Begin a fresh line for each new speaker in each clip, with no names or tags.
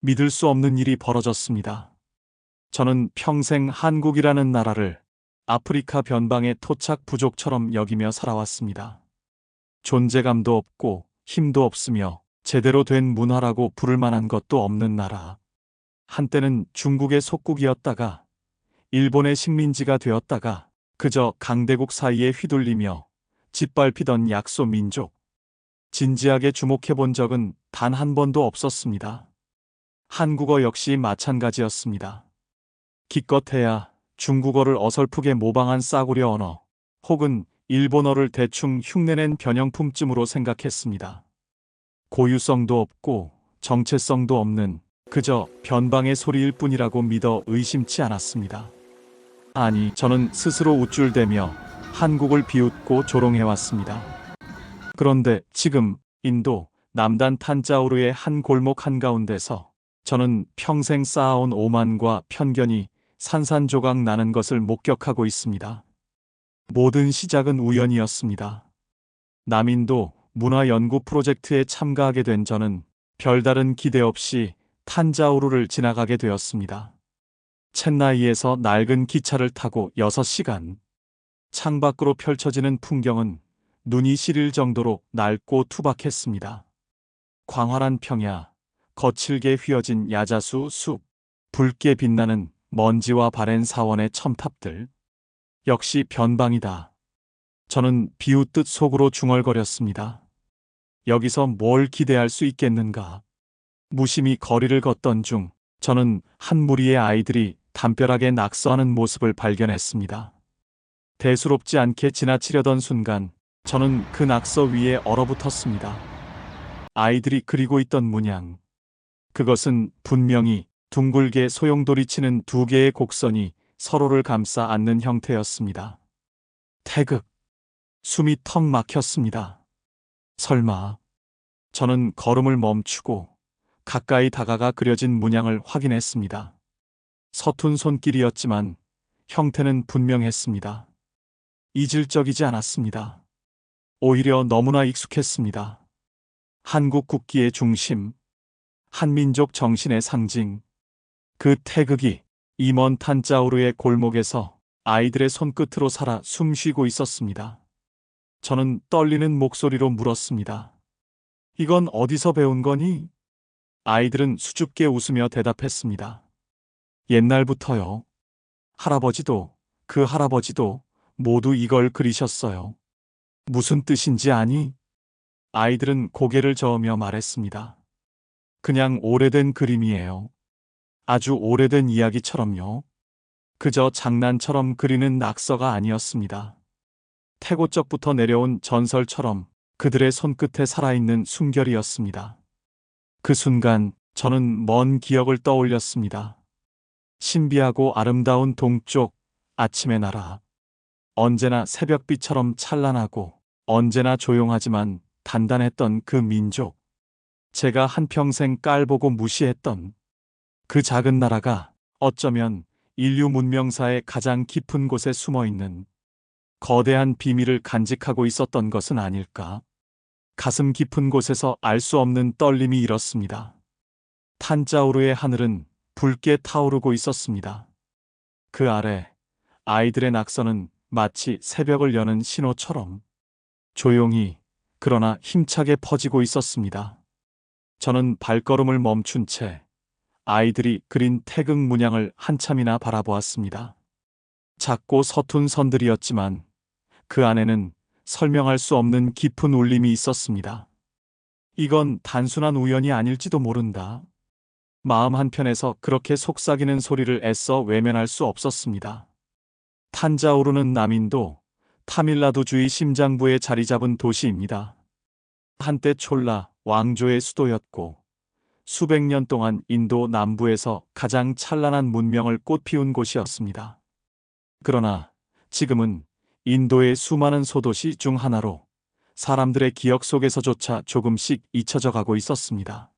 믿을 수 없는 일이 벌어졌습니다. 저는 평생 한국이라는 나라를 아프리카 변방의 토착 부족처럼 여기며 살아왔습니다. 존재감도 없고 힘도 없으며 제대로 된 문화라고 부를 만한 것도 없는 나라. 한때는 중국의 속국이었다가 일본의 식민지가 되었다가 그저 강대국 사이에 휘둘리며 짓밟히던 약소 민족. 진지하게 주목해 본 적은 단 한 번도 없었습니다. 한국어 역시 마찬가지였습니다. 기껏해야 중국어를 어설프게 모방한 싸구려 언어, 혹은 일본어를 대충 흉내낸 변형품쯤으로 생각했습니다. 고유성도 없고 정체성도 없는 그저 변방의 소리일 뿐이라고 믿어 의심치 않았습니다. 아니, 저는 스스로 우쭐대며 한국을 비웃고 조롱해왔습니다. 그런데 지금 인도 남단 탄자우르의 한 골목 한가운데서 저는 평생 쌓아온 오만과 편견이 산산조각 나는 것을 목격하고 있습니다. 모든 시작은 우연이었습니다. 남인도 문화연구 프로젝트에 참가하게 된 저는 별다른 기대 없이 탄자우르를 지나가게 되었습니다. 첸나이에서 낡은 기차를 타고 6시간. 창밖으로 펼쳐지는 풍경은 눈이 시릴 정도로 낡고 투박했습니다. 광활한 평야, 거칠게 휘어진 야자수 숲, 붉게 빛나는 먼지와 바랜 사원의 첨탑들. 역시 변방이다. 저는 비웃듯 속으로 중얼거렸습니다. 여기서 뭘 기대할 수 있겠는가? 무심히 거리를 걷던 중 저는 한 무리의 아이들이 담벼락에 낙서하는 모습을 발견했습니다. 대수롭지 않게 지나치려던 순간 저는 그 낙서 위에 얼어붙었습니다. 아이들이 그리고 있던 문양. 그것은 분명히 둥글게 소용돌이치는 두 개의 곡선이 서로를 감싸 안는 형태였습니다. 태극. 숨이 턱 막혔습니다. 설마. 저는 걸음을 멈추고 가까이 다가가 그려진 문양을 확인했습니다. 서툰 손길이었지만 형태는 분명했습니다. 이질적이지 않았습니다. 오히려 너무나 익숙했습니다. 한국 국기의 중심, 한민족 정신의 상징. 그 태극이 이 먼 탄자우르의 골목에서 아이들의 손끝으로 살아 숨쉬고 있었습니다. 저는 떨리는 목소리로 물었습니다. 이건 어디서 배운 거니? 아이들은 수줍게 웃으며 대답했습니다. 옛날부터요. 할아버지도, 그 할아버지도 모두 이걸 그리셨어요. 무슨 뜻인지 아니? 아이들은 고개를 저으며 말했습니다. 그냥 오래된 그림이에요. 아주 오래된 이야기처럼요. 그저 장난처럼 그리는 낙서가 아니었습니다. 태고적부터 내려온 전설처럼 그들의 손끝에 살아있는 숨결이었습니다. 그 순간 저는 먼 기억을 떠올렸습니다. 신비하고 아름다운 동쪽 아침의 나라. 언제나 새벽빛처럼 찬란하고 언제나 조용하지만 단단했던 그 민족. 제가 한평생 깔보고 무시했던 그 작은 나라가 어쩌면 인류 문명사의 가장 깊은 곳에 숨어있는 거대한 비밀을 간직하고 있었던 것은 아닐까? 가슴 깊은 곳에서 알 수 없는 떨림이 일었습니다. 탄자우르의 하늘은 붉게 타오르고 있었습니다. 그 아래 아이들의 낙서는 마치 새벽을 여는 신호처럼 조용히 그러나 힘차게 퍼지고 있었습니다. 저는 발걸음을 멈춘 채 아이들이 그린 태극 문양을 한참이나 바라보았습니다. 작고 서툰 선들이었지만 그 안에는 설명할 수 없는 깊은 울림이 있었습니다. 이건 단순한 우연이 아닐지도 모른다. 마음 한편에서 그렇게 속삭이는 소리를 애써 외면할 수 없었습니다. 탄자우르는 남인도 타밀나두주의 심장부에 자리 잡은 도시입니다. 한때 촐라 왕조의 수도였고 수백 년 동안 인도 남부에서 가장 찬란한 문명을 꽃피운 곳이었습니다. 그러나 지금은 인도의 수많은 소도시 중 하나로 사람들의 기억 속에서조차 조금씩 잊혀져 가고 있었습니다.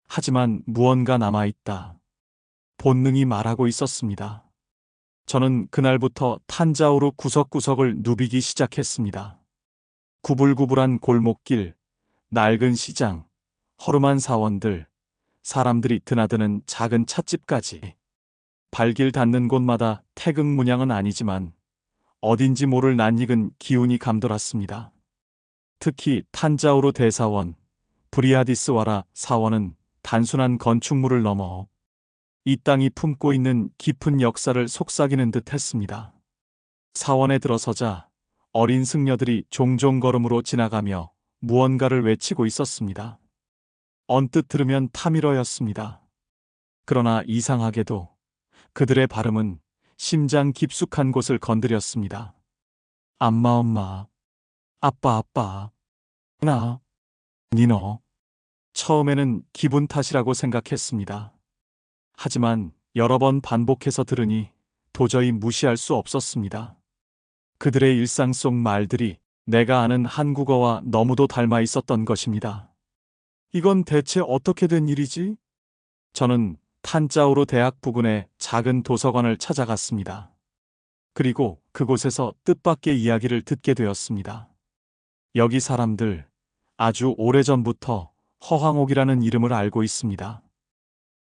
하지만 무언가 남아있다. 본능이 말하고 있었습니다. 저는 그날부터 탄자우르 구석구석을 누비기 시작했습니다. 구불구불한 골목길, 낡은 시장, 허름한 사원들, 사람들이 드나드는 작은 찻집까지. 발길 닿는 곳마다 태극 문양은 아니지만 어딘지 모를 낯익은 기운이 감돌았습니다. 특히 탄자우르 대사원, 브리아디스와라 사원은 단순한 건축물을 넘어 이 땅이 품고 있는 깊은 역사를 속삭이는 듯 했습니다. 사원에 들어서자 어린 승려들이 종종 걸음으로 지나가며 무언가를 외치고 있었습니다. 언뜻 들으면 타밀어였습니다. 그러나 이상하게도 그들의 발음은 심장 깊숙한 곳을 건드렸습니다. 엄마, 아빠, 나, 니너. 처음에는 기분 탓이라고 생각했습니다. 하지만 여러 번 반복해서 들으니 도저히 무시할 수 없었습니다. 그들의 일상 속 말들이 내가 아는 한국어와 너무도 닮아 있었던 것입니다. 이건 대체 어떻게 된 일이지? 저는 탄자우르 대학 부근의 작은 도서관을 찾아갔습니다. 그리고 그곳에서 뜻밖의 이야기를 듣게 되었습니다. 여기 사람들 아주 오래전부터 허황옥이라는 이름을 알고 있습니다.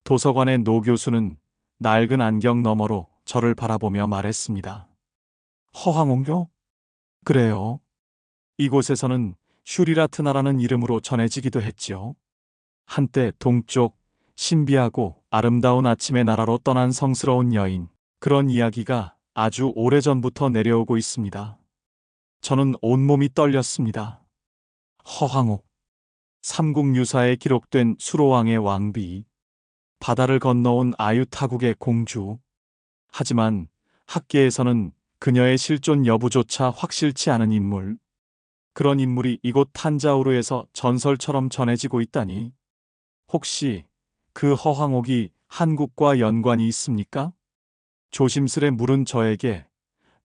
도서관의 노 교수는 낡은 안경 너머로 저를 바라보며 말했습니다. 허황옥요? 그래요. 이곳에서는 슈리라트나라는 이름으로 전해지기도 했지요. 한때 동쪽 신비하고 아름다운 아침의 나라로 떠난 성스러운 여인, 그런 이야기가 아주 오래전부터 내려오고 있습니다. 저는 온몸이 떨렸습니다. 허황옥, 삼국유사에 기록된 수로왕의 왕비, 바다를 건너온 아유타국의 공주. 하지만 학계에서는 그녀의 실존 여부조차 확실치 않은 인물, 그런 인물이 이곳 탄자우르에서 전설처럼 전해지고 있다니. 혹시 그 허황옥이 한국과 연관이 있습니까? 조심스레 물은 저에게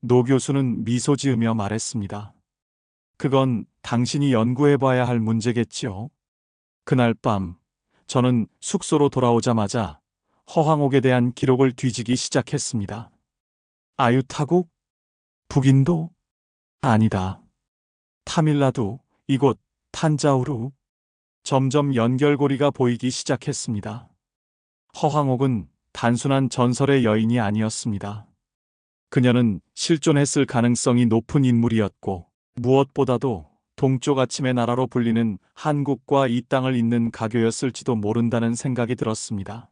노 교수는 미소 지으며 말했습니다. 그건 당신이 연구해봐야 할 문제겠지요. 그날 밤 저는 숙소로 돌아오자마자 허황옥에 대한 기록을 뒤지기 시작했습니다. 아유타국? 북인도? 아니다. 타밀나두, 이곳 탄자우르. 점점 연결고리가 보이기 시작했습니다. 허황옥은 단순한 전설의 여인이 아니었습니다. 그녀는 실존했을 가능성이 높은 인물이었고, 무엇보다도 동쪽 아침의 나라로 불리는 한국과 이 땅을 잇는 가교였을지도 모른다는 생각이 들었습니다.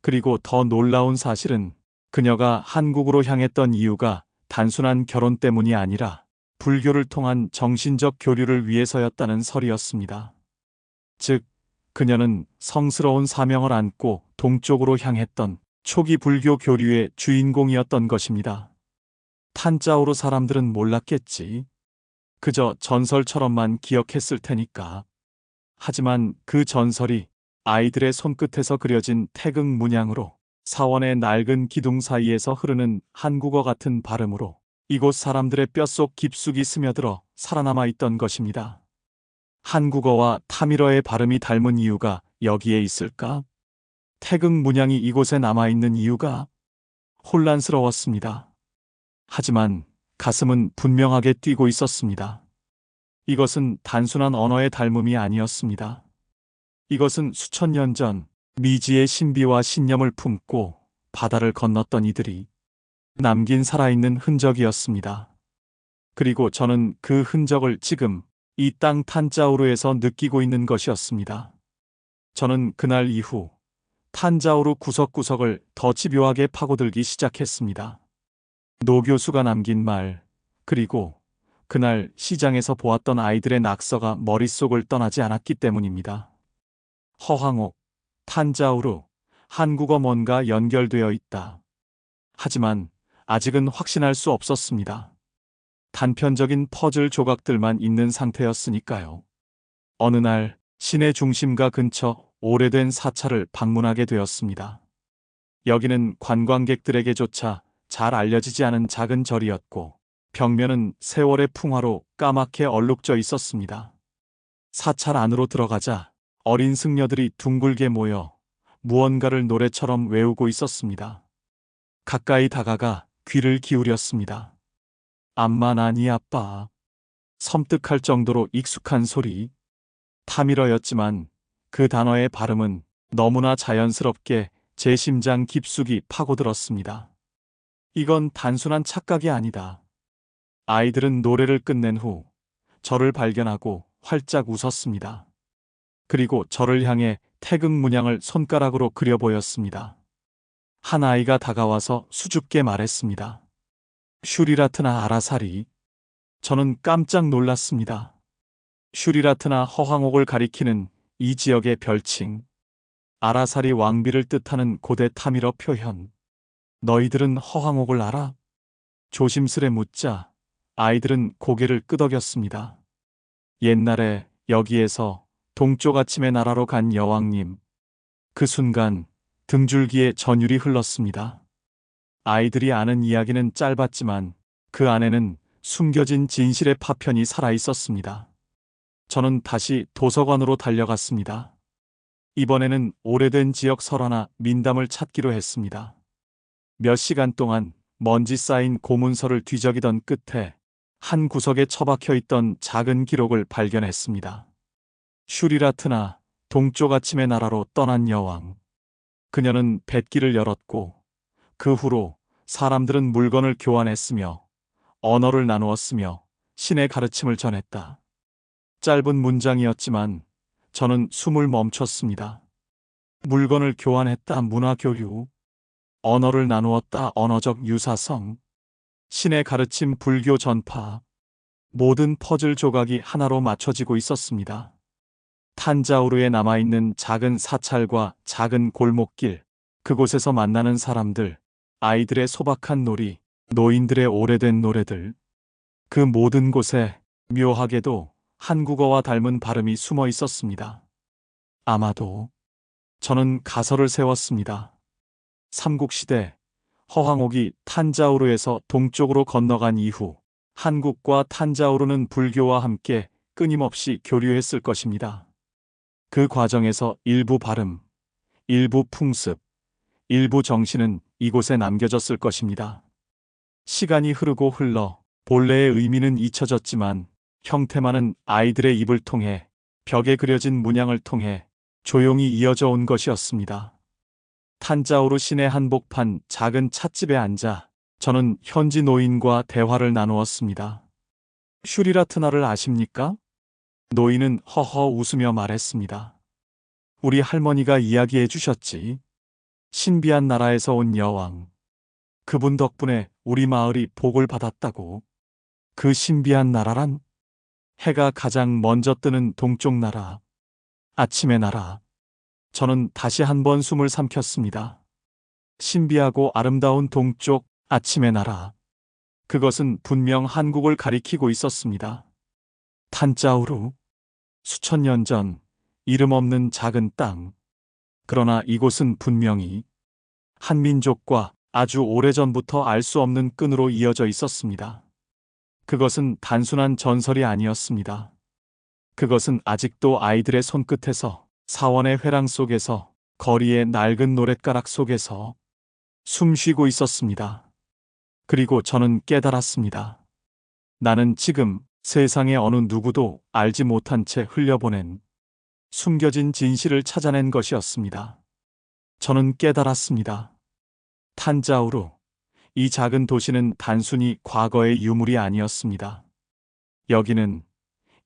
그리고 더 놀라운 사실은 그녀가 한국으로 향했던 이유가 단순한 결혼 때문이 아니라 불교를 통한 정신적 교류를 위해서였다는 설이었습니다. 즉, 그녀는 성스러운 사명을 안고 동쪽으로 향했던 초기 불교 교류의 주인공이었던 것입니다. 탄자우르 사람들은 몰랐겠지. 그저 전설처럼만 기억했을 테니까. 하지만 그 전설이 아이들의 손끝에서 그려진 태극 문양으로 사원의 낡은 기둥 사이에서 흐르는 한국어 같은 발음으로 이곳 사람들의 뼛속 깊숙이 스며들어 살아남아 있던 것입니다. 한국어와 타밀어의 발음이 닮은 이유가 여기에 있을까? 태극 문양이 이곳에 남아있는 이유가? 혼란스러웠습니다. 하지만 가슴은 분명하게 뛰고 있었습니다. 이것은 단순한 언어의 닮음이 아니었습니다. 이것은 수천 년 전 미지의 신비와 신념을 품고 바다를 건넜던 이들이 남긴 살아있는 흔적이었습니다. 그리고 저는 그 흔적을 지금 이 땅 탄자우르에서 느끼고 있는 것이었습니다. 저는 그날 이후 탄자우르 구석구석을 더 집요하게 파고들기 시작했습니다. 노 교수가 남긴 말, 그리고 그날 시장에서 보았던 아이들의 낙서가 머릿속을 떠나지 않았기 때문입니다. 허황옥, 탄자우르, 한국어 뭔가 연결되어 있다. 하지만 아직은 확신할 수 없었습니다. 단편적인 퍼즐 조각들만 있는 상태였으니까요. 어느 날 시내 중심가 근처 오래된 사찰을 방문하게 되었습니다. 여기는 관광객들에게조차 잘 알려지지 않은 작은 절이었고, 벽면은 세월의 풍화로 까맣게 얼룩져 있었습니다. 사찰 안으로 들어가자 어린 승려들이 둥글게 모여 무언가를 노래처럼 외우고 있었습니다. 가까이 다가가 귀를 기울였습니다. 암마나니 아빠. 섬뜩할 정도로 익숙한 소리. 타밀어였지만 그 단어의 발음은 너무나 자연스럽게 제 심장 깊숙이 파고들었습니다. 이건 단순한 착각이 아니다. 아이들은 노래를 끝낸 후 저를 발견하고 활짝 웃었습니다. 그리고 저를 향해 태극 문양을 손가락으로 그려 보였습니다. 한 아이가 다가와서 수줍게 말했습니다. 슈리라트나 아라사리. 저는 깜짝 놀랐습니다. 슈리라트나 허황옥을 가리키는 이 지역의 별칭. 아라사리 왕비를 뜻하는 고대 타밀어 표현. 너희들은 허황옥을 알아? 조심스레 묻자 아이들은 고개를 끄덕였습니다. 옛날에 여기에서 동쪽 아침의 나라로 간 여왕님. 그 순간 등줄기에 전율이 흘렀습니다. 아이들이 아는 이야기는 짧았지만 그 안에는 숨겨진 진실의 파편이 살아 있었습니다. 저는 다시 도서관으로 달려갔습니다. 이번에는 오래된 지역 설화나 민담을 찾기로 했습니다. 몇 시간 동안 먼지 쌓인 고문서를 뒤적이던 끝에 한 구석에 처박혀 있던 작은 기록을 발견했습니다. 슈리라트나 동쪽 아침의 나라로 떠난 여왕. 그녀는 뱃길을 열었고 그 후로 사람들은 물건을 교환했으며 언어를 나누었으며 신의 가르침을 전했다. 짧은 문장이었지만 저는 숨을 멈췄습니다. 물건을 교환했다 문화 교류, 언어를 나누었다 언어적 유사성, 신의 가르침 불교 전파, 모든 퍼즐 조각이 하나로 맞춰지고 있었습니다. 탄자우르에 남아있는 작은 사찰과 작은 골목길, 그곳에서 만나는 사람들, 아이들의 소박한 놀이, 노인들의 오래된 노래들, 그 모든 곳에 묘하게도 한국어와 닮은 발음이 숨어 있었습니다. 아마도 저는 가설을 세웠습니다. 삼국시대 허황옥이 탄자우르에서 동쪽으로 건너간 이후 한국과 탄자우르는 불교와 함께 끊임없이 교류했을 것입니다. 그 과정에서 일부 발음, 일부 풍습, 일부 정신은 이곳에 남겨졌을 것입니다. 시간이 흐르고 흘러 본래의 의미는 잊혀졌지만 형태만은 아이들의 입을 통해 벽에 그려진 문양을 통해 조용히 이어져 온 것이었습니다. 탄자우르 시내 한복판 작은 찻집에 앉아 저는 현지 노인과 대화를 나누었습니다. 슈리라트나를 아십니까? 노인은 허허 웃으며 말했습니다. 우리 할머니가 이야기해 주셨지. 신비한 나라에서 온 여왕. 그분 덕분에 우리 마을이 복을 받았다고. 그 신비한 나라란? 해가 가장 먼저 뜨는 동쪽 나라. 아침의 나라. 저는 다시 한번 숨을 삼켰습니다. 신비하고 아름다운 동쪽 아침의 나라. 그것은 분명 한국을 가리키고 있었습니다. 탄자우루. 수천 년 전 이름 없는 작은 땅. 그러나 이곳은 분명히 한 민족과 아주 오래전부터 알 수 없는 끈으로 이어져 있었습니다. 그것은 단순한 전설이 아니었습니다. 그것은 아직도 아이들의 손끝에서, 사원의 회랑 속에서, 거리의 낡은 노랫가락 속에서 숨쉬고 있었습니다. 그리고 저는 깨달았습니다. 나는 지금 세상의 어느 누구도 알지 못한 채 흘려보낸 숨겨진 진실을 찾아낸 것이었습니다. 저는 깨달았습니다. 탄자우루, 이 작은 도시는 단순히 과거의 유물이 아니었습니다. 여기는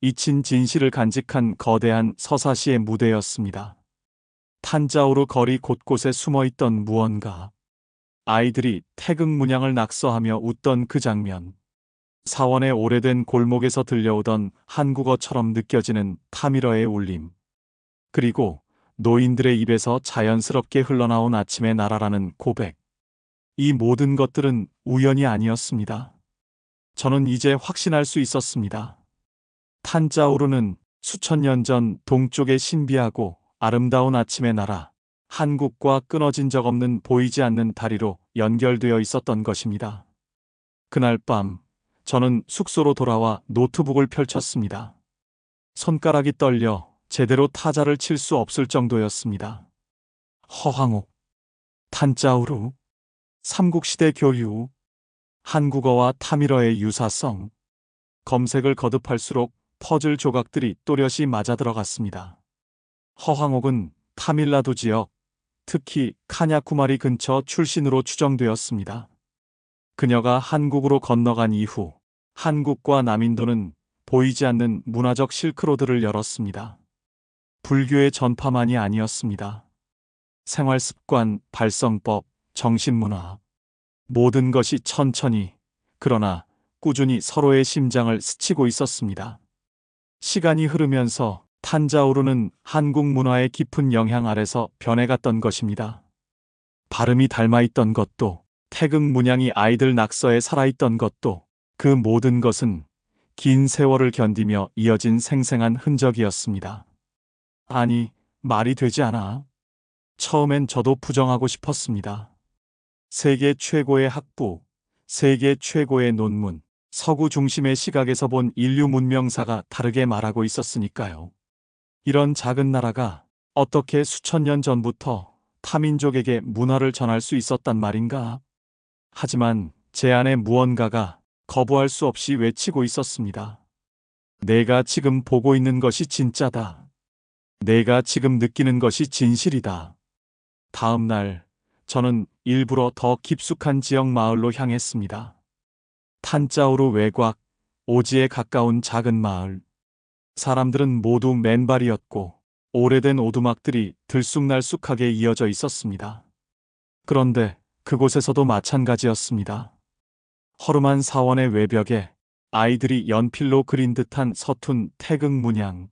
잊힌 진실을 간직한 거대한 서사시의 무대였습니다. 탄자우루 거리 곳곳에 숨어있던 무언가. 아이들이 태극 문양을 낙서하며 웃던 그 장면. 사원의 오래된 골목에서 들려오던 한국어처럼 느껴지는 타밀어의 울림. 그리고 노인들의 입에서 자연스럽게 흘러나온 아침의 나라라는 고백. 이 모든 것들은 우연이 아니었습니다. 저는 이제 확신할 수 있었습니다. 탄자우르는 수천 년 전 동쪽의 신비하고 아름다운 아침의 나라, 한국과 끊어진 적 없는 보이지 않는 다리로 연결되어 있었던 것입니다. 그날 밤, 저는 숙소로 돌아와 노트북을 펼쳤습니다. 손가락이 떨려 제대로 타자를 칠 수 없을 정도였습니다. 허황옥, 탄자우루, 삼국시대 교류, 한국어와 타밀어의 유사성. 검색을 거듭할수록 퍼즐 조각들이 또렷이 맞아들어갔습니다. 허황옥은 타밀나두 지역, 특히 카냐쿠마리 근처 출신으로 추정되었습니다. 그녀가 한국으로 건너간 이후 한국과 남인도는 보이지 않는 문화적 실크로드를 열었습니다. 불교의 전파만이 아니었습니다. 생활 습관, 발성법, 정신문화, 모든 것이 천천히, 그러나 꾸준히 서로의 심장을 스치고 있었습니다. 시간이 흐르면서 탄자우르는 한국 문화의 깊은 영향 아래서 변해갔던 것입니다. 발음이 닮아있던 것도, 태극 문양이 아이들 낙서에 살아있던 것도, 그 모든 것은 긴 세월을 견디며 이어진 생생한 흔적이었습니다. 아니, 말이 되지 않아. 처음엔 저도 부정하고 싶었습니다. 세계 최고의 학부, 세계 최고의 논문, 서구 중심의 시각에서 본 인류 문명사가 다르게 말하고 있었으니까요. 이런 작은 나라가 어떻게 수천 년 전부터 타민족에게 문화를 전할 수 있었단 말인가? 하지만 제 안에 무언가가 거부할 수 없이 외치고 있었습니다. 내가 지금 보고 있는 것이 진짜다. 내가 지금 느끼는 것이 진실이다. 다음 날, 저는 일부러 더 깊숙한 지역 마을로 향했습니다. 탄자우르 외곽, 오지에 가까운 작은 마을. 사람들은 모두 맨발이었고, 오래된 오두막들이 들쑥날쑥하게 이어져 있었습니다. 그런데 그곳에서도 마찬가지였습니다. 허름한 사원의 외벽에 아이들이 연필로 그린 듯한 서툰 태극 문양,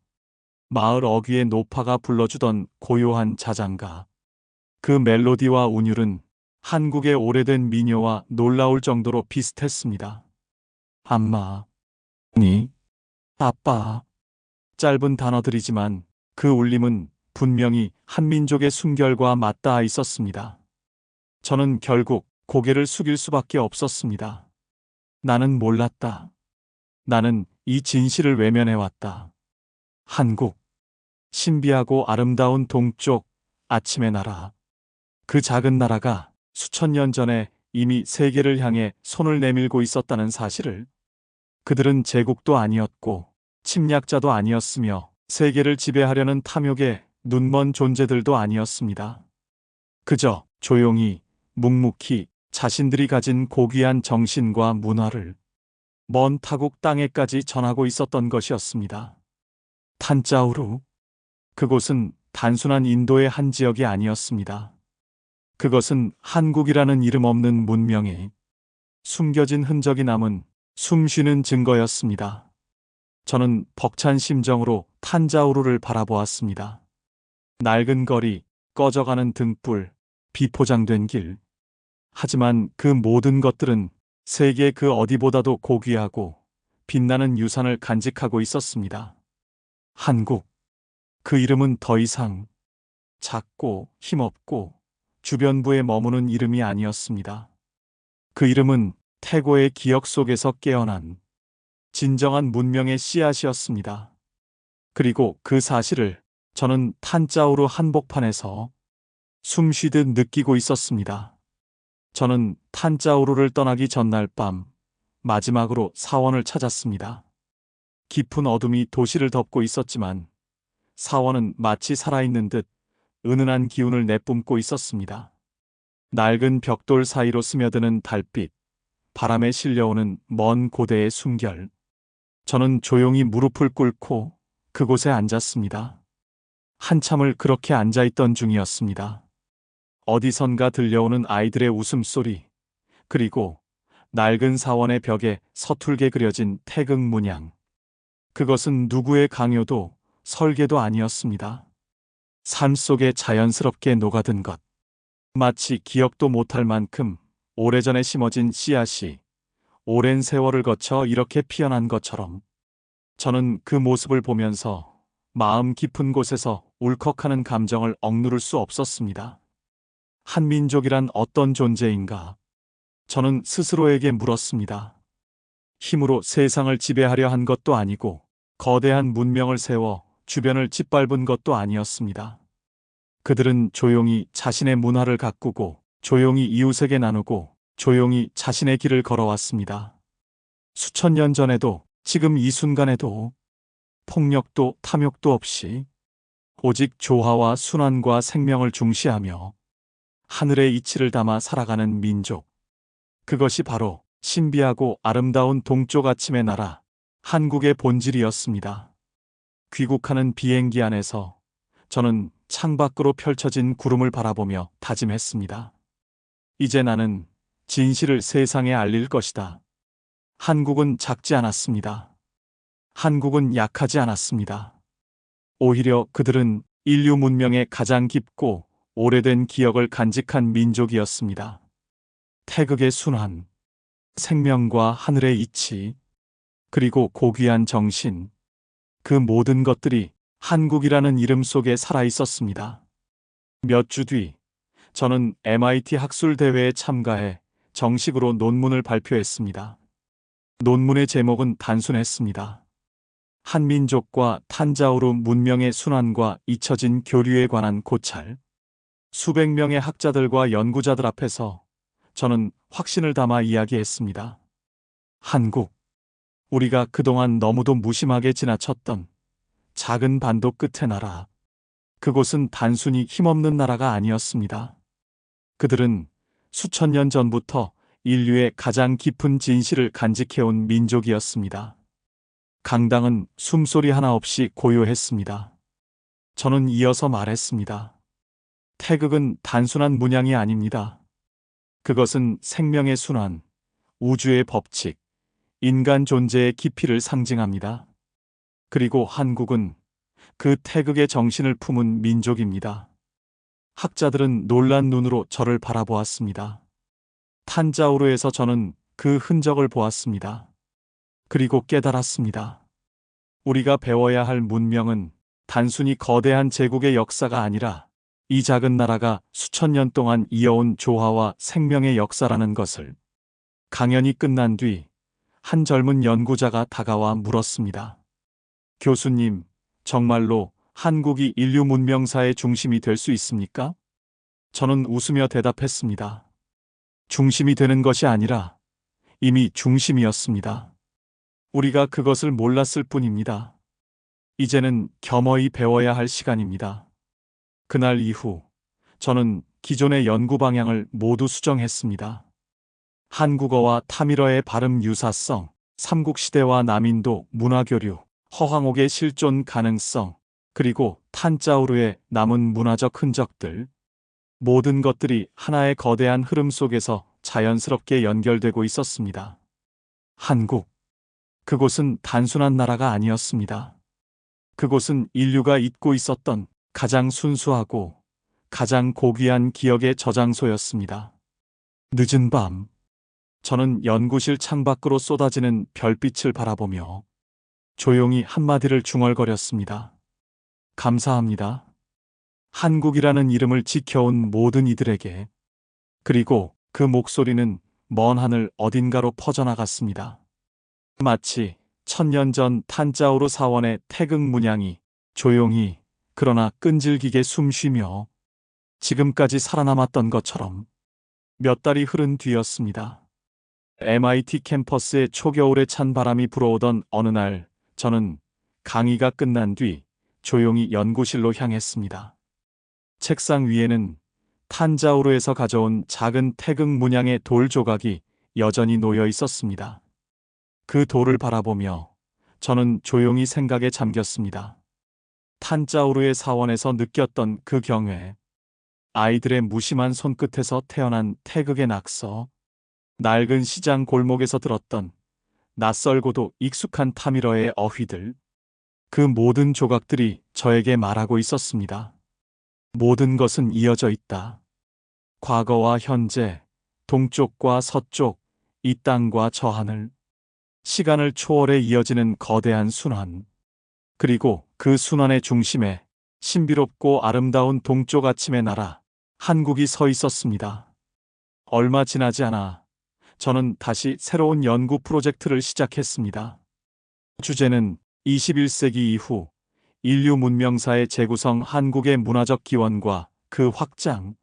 마을 어귀의 노파가 불러주던 고요한 자장가. 그 멜로디와 운율은 한국의 오래된 민요와 놀라울 정도로 비슷했습니다. 엄마, 니, 아빠. 짧은 단어들이지만 그 울림은 분명히 한민족의 순결과 맞닿아 있었습니다. 저는 결국 고개를 숙일 수밖에 없었습니다. 나는 몰랐다. 나는 이 진실을 외면해왔다. 한국, 신비하고 아름다운 동쪽, 아침의 나라. 그 작은 나라가 수천 년 전에 이미 세계를 향해 손을 내밀고 있었다는 사실을. 그들은 제국도 아니었고 침략자도 아니었으며 세계를 지배하려는 탐욕의 눈먼 존재들도 아니었습니다. 그저 조용히, 묵묵히 자신들이 가진 고귀한 정신과 문화를 먼 타국 땅에까지 전하고 있었던 것이었습니다. 탄자우루. 그곳은 단순한 인도의 한 지역이 아니었습니다. 그것은 한국이라는 이름 없는 문명에 숨겨진 흔적이 남은 숨쉬는 증거였습니다. 저는 벅찬 심정으로 탄자우루를 바라보았습니다. 낡은 거리, 꺼져가는 등불, 비포장된 길. 하지만 그 모든 것들은 세계 그 어디보다도 고귀하고 빛나는 유산을 간직하고 있었습니다. 한국. 그 이름은 더 이상 작고 힘없고 주변부에 머무는 이름이 아니었습니다. 그 이름은 태고의 기억 속에서 깨어난 진정한 문명의 씨앗이었습니다. 그리고 그 사실을 저는 탄자우르 한복판에서 숨쉬듯 느끼고 있었습니다. 저는 탄자우르를 떠나기 전날 밤 마지막으로 사원을 찾았습니다. 깊은 어둠이 도시를 덮고 있었지만 사원은 마치 살아있는 듯 은은한 기운을 내뿜고 있었습니다. 낡은 벽돌 사이로 스며드는 달빛, 바람에 실려오는 먼 고대의 숨결. 저는 조용히 무릎을 꿇고 그곳에 앉았습니다. 한참을 그렇게 앉아있던 중이었습니다. 어디선가 들려오는 아이들의 웃음소리, 그리고 낡은 사원의 벽에 서툴게 그려진 태극 문양. 그것은 누구의 강요도 설계도 아니었습니다. 삶 속에 자연스럽게 녹아든 것. 마치 기억도 못할 만큼 오래전에 심어진 씨앗이 오랜 세월을 거쳐 이렇게 피어난 것처럼. 저는 그 모습을 보면서 마음 깊은 곳에서 울컥하는 감정을 억누를 수 없었습니다. 한민족이란 어떤 존재인가? 저는 스스로에게 물었습니다. 힘으로 세상을 지배하려 한 것도 아니고 거대한 문명을 세워 주변을 짓밟은 것도 아니었습니다. 그들은 조용히 자신의 문화를 가꾸고 조용히 이웃에게 나누고 조용히 자신의 길을 걸어왔습니다. 수천 년 전에도 지금 이 순간에도 폭력도 탐욕도 없이 오직 조화와 순환과 생명을 중시하며 하늘의 이치를 담아 살아가는 민족. 그것이 바로 신비하고 아름다운 동쪽 아침의 나라, 한국의 본질이었습니다. 귀국하는 비행기 안에서 저는 창밖으로 펼쳐진 구름을 바라보며 다짐했습니다. 이제 나는 진실을 세상에 알릴 것이다. 한국은 작지 않았습니다. 한국은 약하지 않았습니다. 오히려 그들은 인류 문명의 가장 깊고 오래된 기억을 간직한 민족이었습니다. 태극의 순환, 생명과 하늘의 이치, 그리고 고귀한 정신, 그 모든 것들이 한국이라는 이름 속에 살아 있었습니다. 몇 주 뒤, 저는 MIT 학술대회에 참가해 정식으로 논문을 발표했습니다. 논문의 제목은 단순했습니다. 한민족과 탄자오르 문명의 순환과 잊혀진 교류에 관한 고찰. 수백 명의 학자들과 연구자들 앞에서 저는 확신을 담아 이야기했습니다. 한국, 우리가 그동안 너무도 무심하게 지나쳤던 작은 반도 끝의 나라. 그곳은 단순히 힘없는 나라가 아니었습니다. 그들은 수천 년 전부터 인류의 가장 깊은 진실을 간직해온 민족이었습니다. 강당은 숨소리 하나 없이 고요했습니다. 저는 이어서 말했습니다. 태극은 단순한 문양이 아닙니다. 그것은 생명의 순환, 우주의 법칙, 인간 존재의 깊이를 상징합니다. 그리고 한국은 그 태극의 정신을 품은 민족입니다. 학자들은 놀란 눈으로 저를 바라보았습니다. 탄자오르에서 저는 그 흔적을 보았습니다. 그리고 깨달았습니다. 우리가 배워야 할 문명은 단순히 거대한 제국의 역사가 아니라 이 작은 나라가 수천 년 동안 이어온 조화와 생명의 역사라는 것을. 강연이 끝난 뒤 한 젊은 연구자가 다가와 물었습니다. 교수님, 정말로 한국이 인류 문명사의 중심이 될 수 있습니까? 저는 웃으며 대답했습니다. 중심이 되는 것이 아니라 이미 중심이었습니다. 우리가 그것을 몰랐을 뿐입니다. 이제는 겸허히 배워야 할 시간입니다. 그날 이후 저는 기존의 연구 방향을 모두 수정했습니다. 한국어와 타밀어의 발음 유사성, 삼국시대와 남인도 문화교류, 허황옥의 실존 가능성, 그리고 탄자오르의 남은 문화적 흔적들, 모든 것들이 하나의 거대한 흐름 속에서 자연스럽게 연결되고 있었습니다. 한국, 그곳은 단순한 나라가 아니었습니다. 그곳은 인류가 잊고 있었던 가장 순수하고 가장 고귀한 기억의 저장소였습니다. 늦은 밤, 저는 연구실 창밖으로 쏟아지는 별빛을 바라보며 조용히 한마디를 중얼거렸습니다. 감사합니다. 한국이라는 이름을 지켜온 모든 이들에게. 그리고 그 목소리는 먼 하늘 어딘가로 퍼져나갔습니다. 마치 1000년 전 탄자오르 사원의 태극 문양이 조용히 그러나 끈질기게 숨쉬며 지금까지 살아남았던 것처럼. 몇 달이 흐른 뒤였습니다. MIT 캠퍼스에 초겨울에 찬 바람이 불어오던 어느 날, 저는 강의가 끝난 뒤 조용히 연구실로 향했습니다. 책상 위에는 탄자오르에서 가져온 작은 태극 문양의 돌 조각이 여전히 놓여 있었습니다. 그 돌을 바라보며 저는 조용히 생각에 잠겼습니다. 탄자오르의 사원에서 느꼈던 그 경외, 아이들의 무심한 손끝에서 태어난 태극의 낙서, 낡은 시장 골목에서 들었던 낯설고도 익숙한 타밀어의 어휘들, 그 모든 조각들이 저에게 말하고 있었습니다. 모든 것은 이어져 있다. 과거와 현재, 동쪽과 서쪽, 이 땅과 저 하늘, 시간을 초월해 이어지는 거대한 순환, 그리고 그 순환의 중심에 신비롭고 아름다운 동쪽 아침의 나라, 한국이 서 있었습니다. 얼마 지나지 않아 저는 다시 새로운 연구 프로젝트를 시작했습니다. 주제는 21세기 이후 인류 문명사의 재구성, 한국의 문화적 기원과 그 확장.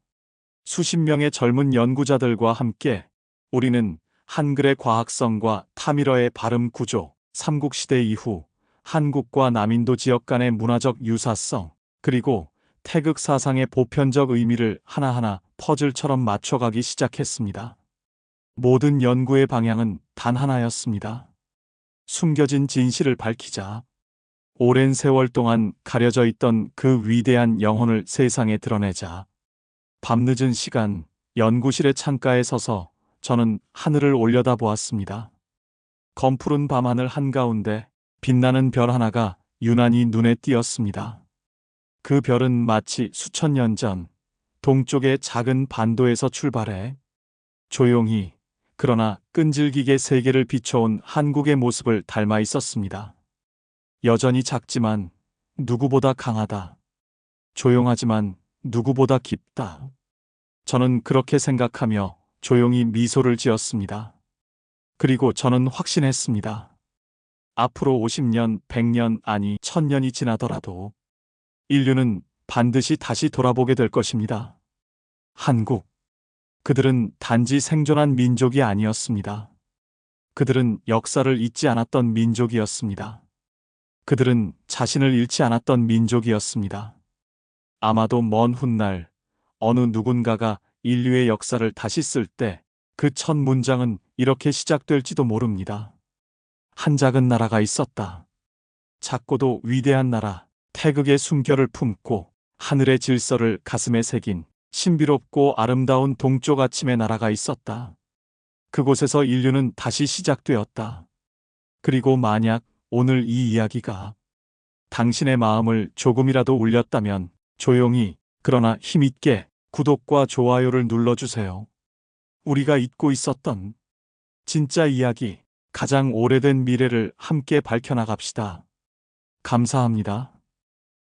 수십 명의 젊은 연구자들과 함께 우리는 한글의 과학성과 타밀어의 발음 구조, 삼국시대 이후 한국과 남인도 지역 간의 문화적 유사성, 그리고 태극 사상의 보편적 의미를 하나하나 퍼즐처럼 맞춰가기 시작했습니다. 모든 연구의 방향은 단 하나였습니다. 숨겨진 진실을 밝히자. 오랜 세월 동안 가려져 있던 그 위대한 영혼을 세상에 드러내자. 밤늦은 시간, 연구실의 창가에 서서 저는 하늘을 올려다보았습니다. 검푸른 밤하늘 한가운데 빛나는 별 하나가 유난히 눈에 띄었습니다. 그 별은 마치 수천 년 전 동쪽의 작은 반도에서 출발해 조용히 그러나 끈질기게 세계를 비춰온 한국의 모습을 닮아 있었습니다. 여전히 작지만 누구보다 강하다. 조용하지만 누구보다 깊다. 저는 그렇게 생각하며 조용히 미소를 지었습니다. 그리고 저는 확신했습니다. 앞으로 50년, 100년, 아니 1000년이 지나더라도 인류는 반드시 다시 돌아보게 될 것입니다. 한국. 그들은 단지 생존한 민족이 아니었습니다. 그들은 역사를 잊지 않았던 민족이었습니다. 그들은 자신을 잃지 않았던 민족이었습니다. 아마도 먼 훗날 어느 누군가가 인류의 역사를 다시 쓸 때 그 첫 문장은 이렇게 시작될지도 모릅니다. 한 작은 나라가 있었다. 작고도 위대한 나라, 태극의 숨결을 품고 하늘의 질서를 가슴에 새긴 신비롭고 아름다운 동쪽 아침의 나라가 있었다. 그곳에서 인류는 다시 시작되었다. 그리고 만약 오늘 이 이야기가 당신의 마음을 조금이라도 울렸다면 조용히 그러나 힘있게 구독과 좋아요를 눌러주세요. 우리가 잊고 있었던 진짜 이야기, 가장 오래된 미래를 함께 밝혀나갑시다. 감사합니다.